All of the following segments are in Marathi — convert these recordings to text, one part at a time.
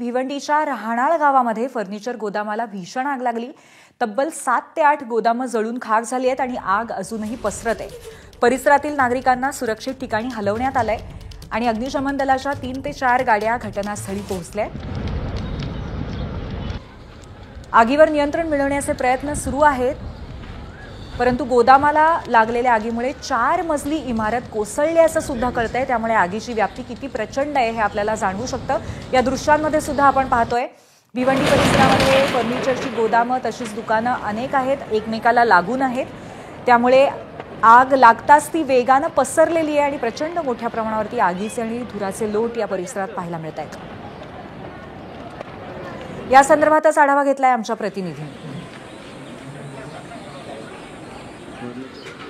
भिवंडीच्या रहाणाळ गावामध्ये फर्निचर गोदामाला भीषण आग लागली। तब्बल 7 ते 8 गोदामं जळून खाक झाली आहेत आणि आग अजूनही पसरत आहे। परिसरातील नागरिकांना सुरक्षित ठिकाणी हलवण्यात आलंय आणि अग्निशमन दलाच्या 3 ते 4 गाड्या घटनास्थळी पोहोचल्या। आगीवर नियंत्रण मिळवण्याचे प्रयत्न सुरू आहेत, परंतु गोदामाला लागलेल्या आगीमुळे 4 मजली इमारत कोसळल्याचं सुद्धा कळतंय। त्यामुळे आगीची व्याप्ती किती प्रचंड आहे हे आपल्याला जाणवू शकतं। या दृश्यांमध्ये सुद्धा आपण पाहतोय भिवंडी परिसरामध्ये फर्निचरची गोदामं तशीच दुकानं अनेक आहेत, एकमेकाला लागून आहेत। त्यामुळे आग लागताच ती वेगानं पसरलेली आहे आणि प्रचंड मोठ्या प्रमाणावरती आगीचे आणि धुराचे लोट या परिसरात पाहायला मिळत आहेत। या संदर्भातच आढावा घेतलाय आमच्या प्रतिनिधींनी।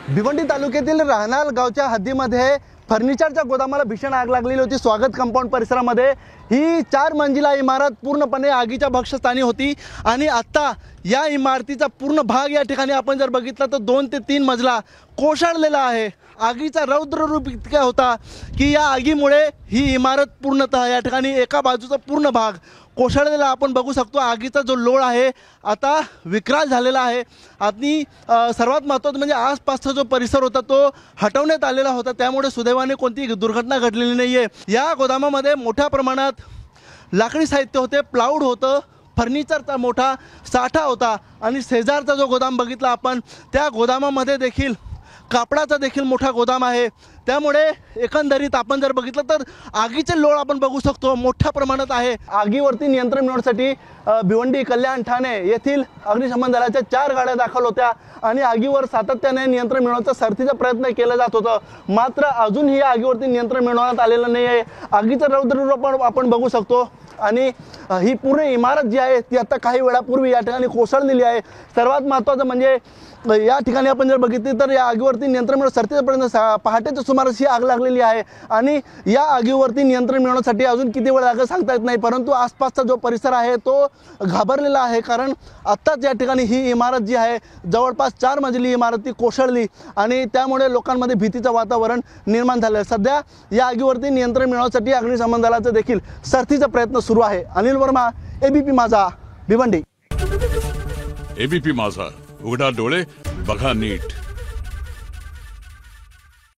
भिवंडी तालुक्यातील रहाणाळ गावच्या हद्दीमध्ये फर्निचरच्या गोदामाला भीषण आग लागलेली होती। स्वागत कंपाऊंड परिसरामध्ये ही 4 मंजिला इमारत पूर्णपणे आगीच्या भक्षस्थानी होती आणि आता या इमारतीचा पूर्ण भाग या ठिकाणी आपण जर बघितला तर 2 ते 3 मजला कोसळलेला आहे। आगीचा रौद्र रूप इतका होता की या आगीमुळे ही इमारत पूर्णतः या ठिकाणी एका बाजूचा पूर्ण भाग कोसळलेला आपण बघू शकतो। आगीचा जो लोळ आहे आता विकराल झालेला आहे आणि सर्वात महत्त्वाचं म्हणजे आसपासचा जो परिसर होता तो हटवण्यात आलेला होता, त्यामुळे सुदैवाने कोणतीही दुर्घटना घडलेली नाही आहे। या गोदामामध्ये मोठ्या प्रमाणात लाकडी साहित्य होते, प्लाऊड होतं, फर्निचरचा मोठा साठा होता आणि शेजारचा जो गोदाम बघितला आपण त्या गोदामामध्ये देखील कापडाचा देखील मोठा गोदाम आहे। त्यामुळे एकंदरीत आपण जर बघितलं तर आगीचे लोळ आपण बघू शकतो मोठ्या प्रमाणात आहे। आगीवरती नियंत्रण मिळवण्यासाठी भिवंडी, कल्याण, ठाणे येथील अग्निशमन दलाच्या 4 गाड्या दाखल होत्या आणि आगीवर सातत्याने नियंत्रण मिळवण्याचा सरतीचा प्रयत्न केला जात होता, मात्र अजूनही आगीवरती नियंत्रण मिळवण्यात आलेलं नाही आहे। आगीचं रौद्र रूप आपण बघू शकतो आणि ही पूर्ण इमारत जी आहे ती आता काही वेळापूर्वी या ठिकाणी कोसळलेली आहे। सर्वात महत्त्वाचं म्हणजे या ठिकाणी आपण जर बघितले तर या आगीवरती नियंत्रण मिळवण्यासाठी सरतीचा प्रयत्न पहाटेच्या सुमारास ही आग लागलेली आहे आणि या आगीवरती नियंत्रण मिळवण्यासाठी अजून किती वेळ लागेल सांगता येत नाही, परंतु आसपासचा जो परिसर आहे तो घाबरलेला आहे। कारण आत्ताच या ठिकाणी ही इमारत जी आहे जवळपास 4 मजली इमारत ती कोसळली आणि त्यामुळे लोकांमध्ये भीतीचं वातावरण निर्माण झालं आहे। सध्या या आगीवरती नियंत्रण मिळवण्यासाठी अग्निशमन दलाचं देखील सरतीचा प्रयत्न सुरू आहे। अनिल वर्मा, एबीपी माझा, भिवंडी। एबीपी माझा, उघडा डोळे बघा नीट।